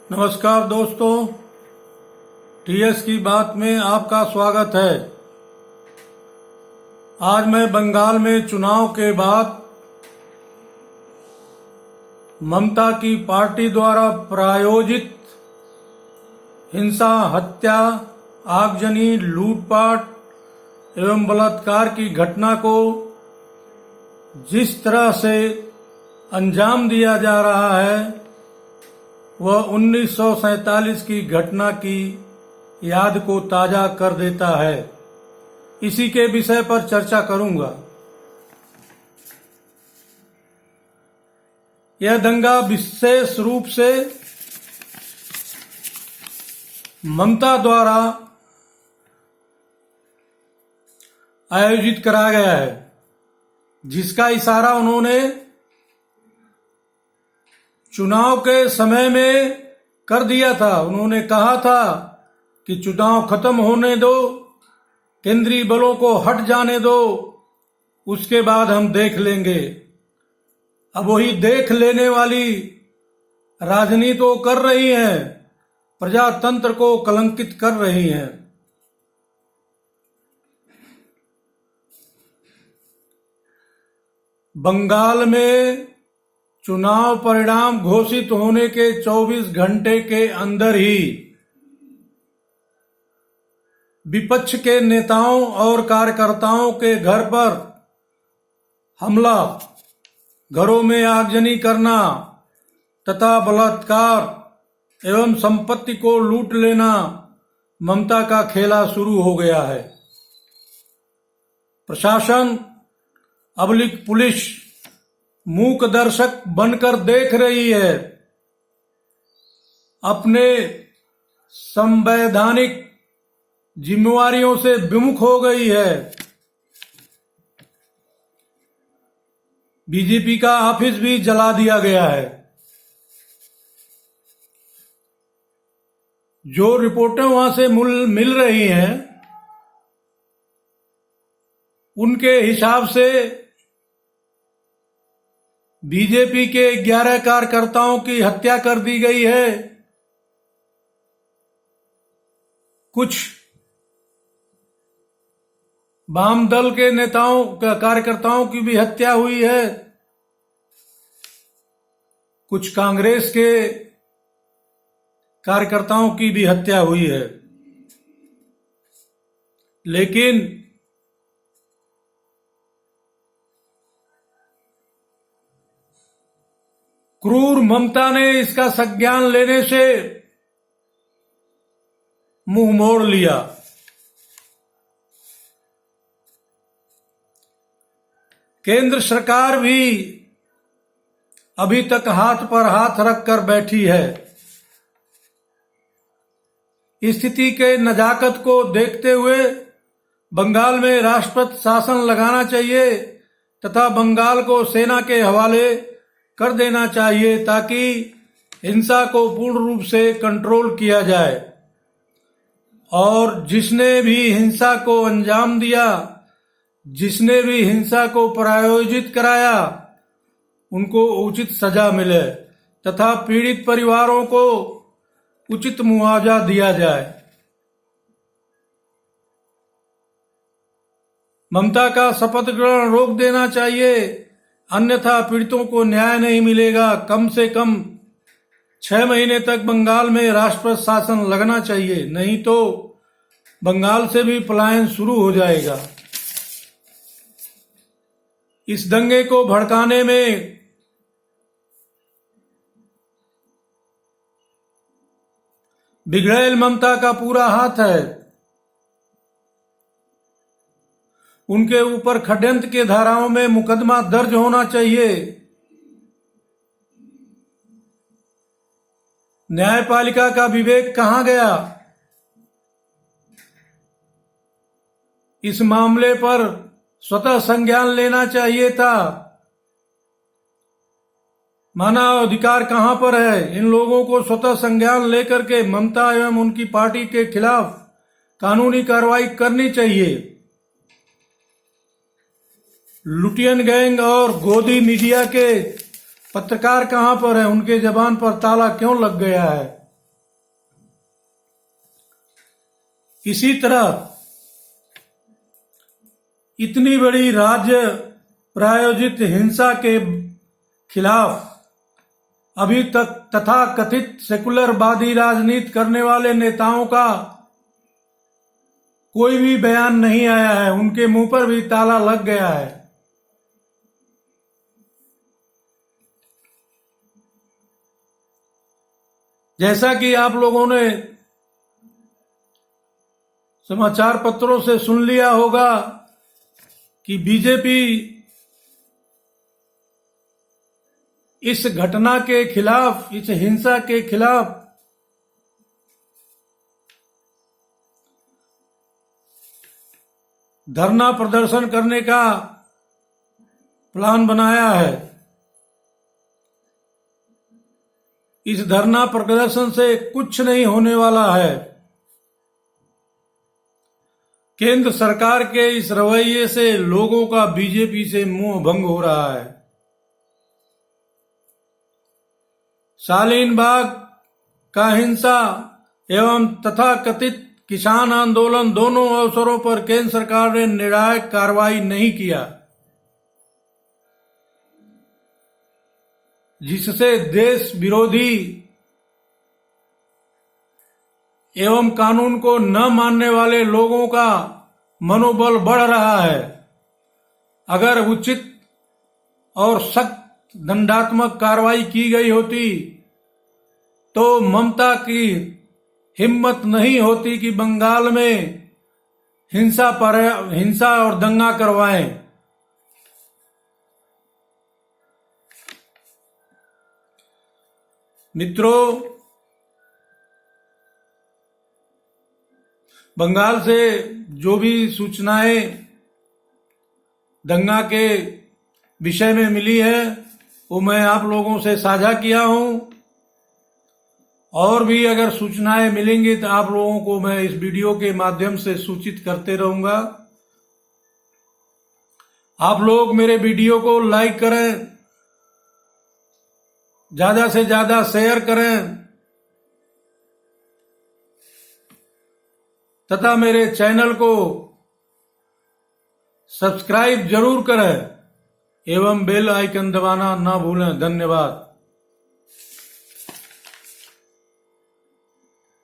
नमस्कार दोस्तों, टीएस की बात में आपका स्वागत है। आज मैं बंगाल में चुनाव के बाद ममता की पार्टी द्वारा प्रायोजित हिंसा, हत्या, आगजनी, लूटपाट एवं बलात्कार की घटना को जिस तरह से अंजाम दिया जा रहा है वह 1947 की घटना की याद को ताजा कर देता है। इसी के विषय पर चर्चा करूंगा। यह दंगा विशेष रूप से ममता द्वारा आयोजित कराया गया है, जिसका इशारा उन्होंने चुनाव के समय में कर दिया था। उन्होंने कहा था कि चुनाव खत्म होने दो, केंद्रीय बलों को हट जाने दो, उसके बाद हम देख लेंगे। अब वही देख लेने वाली राजनीति तो कर रही हैं, प्रजातंत्र को कलंकित कर रही हैं। बंगाल में चुनाव परिणाम घोषित होने के 24 घंटे के अंदर ही विपक्ष के नेताओं और कार्यकर्ताओं के घर पर हमला, घरों में आगजनी करना तथा बलात्कार एवं संपत्ति को लूट लेना ममता का खेला शुरू हो गया है। प्रशासन, अबलिक पुलिस मूक दर्शक बनकर देख रही है, अपने संवैधानिक जिम्मेवारियों से विमुख हो गई है। बीजेपी का ऑफिस भी जला दिया गया है। जो रिपोर्टें वहां से मिल रही हैं, उनके हिसाब से बीजेपी के 11 कार्यकर्ताओं की हत्या कर दी गई है। कुछ वाम दल के नेताओं कार्यकर्ताओं की भी हत्या हुई है। कुछ कांग्रेस के कार्यकर्ताओं की भी हत्या हुई है। लेकिन क्रूर ममता ने इसका संज्ञान लेने से मुंह मोड़ लिया। केंद्र सरकार भी अभी तक हाथ पर हाथ रखकर बैठी है। स्थिति के नजाकत को देखते हुए बंगाल में राष्ट्रपति शासन लगाना चाहिए तथा बंगाल को सेना के हवाले कर देना चाहिए, ताकि हिंसा को पूर्ण रूप से कंट्रोल किया जाए। और जिसने भी हिंसा को अंजाम दिया, जिसने भी हिंसा को प्रायोजित कराया, उनको उचित सजा मिले तथा पीड़ित परिवारों को उचित मुआवजा दिया जाए। ममता का शपथ ग्रहण रोक देना चाहिए, अन्यथा पीड़ितों को न्याय नहीं मिलेगा। कम से कम 6 महीने तक बंगाल में राष्ट्रपति शासन लगना चाहिए, नहीं तो बंगाल से भी पलायन शुरू हो जाएगा। इस दंगे को भड़काने में बिगड़ैल ममता का पूरा हाथ है। उनके ऊपर षड्यंत्र के धाराओं में मुकदमा दर्ज होना चाहिए। न्यायपालिका का विवेक कहां गया? इस मामले पर स्वतः संज्ञान लेना चाहिए था। मानव अधिकार कहां पर है? इन लोगों को स्वतः संज्ञान लेकर के ममता एवं उनकी पार्टी के खिलाफ कानूनी कार्रवाई करनी चाहिए। लुटियन गैंग और गोदी मीडिया के पत्रकार कहां पर है? उनके जबान पर ताला क्यों लग गया है? किसी तरह इतनी बड़ी राज्य प्रायोजित हिंसा के खिलाफ अभी तक तथाकथित सेकुलरवादी राजनीति करने वाले नेताओं का कोई भी बयान नहीं आया है। उनके मुंह पर भी ताला लग गया है। जैसा कि आप लोगों ने समाचार पत्रों से सुन लिया होगा कि बीजेपी इस घटना के खिलाफ, इस हिंसा के खिलाफ धरना प्रदर्शन करने का प्लान बनाया है। इस धरना प्रदर्शन से कुछ नहीं होने वाला है। केंद्र सरकार के इस रवैये से लोगों का बीजेपी से मोह भंग हो रहा है। शालीन बाग का हिंसा एवं तथाकथित किसान आंदोलन दोनों अवसरों पर केंद्र सरकार ने निर्णायक कार्रवाई नहीं किया, जिससे देश विरोधी एवं कानून को न मानने वाले लोगों का मनोबल बढ़ रहा है। अगर उचित और सख्त दंडात्मक कार्रवाई की गई होती तो ममता की हिम्मत नहीं होती कि बंगाल में हिंसा और दंगा करवाएं। मित्रों, बंगाल से जो भी सूचनाएं दंगा के विषय में मिली है वो मैं आप लोगों से साझा किया हूं। और भी अगर सूचनाएं मिलेंगी तो आप लोगों को मैं इस वीडियो के माध्यम से सूचित करते रहूंगा। आप लोग मेरे वीडियो को लाइक करें, ज्यादा से ज्यादा शेयर करें तथा मेरे चैनल को सब्सक्राइब जरूर करें एवं बेल आइकन दबाना ना भूलें। धन्यवाद।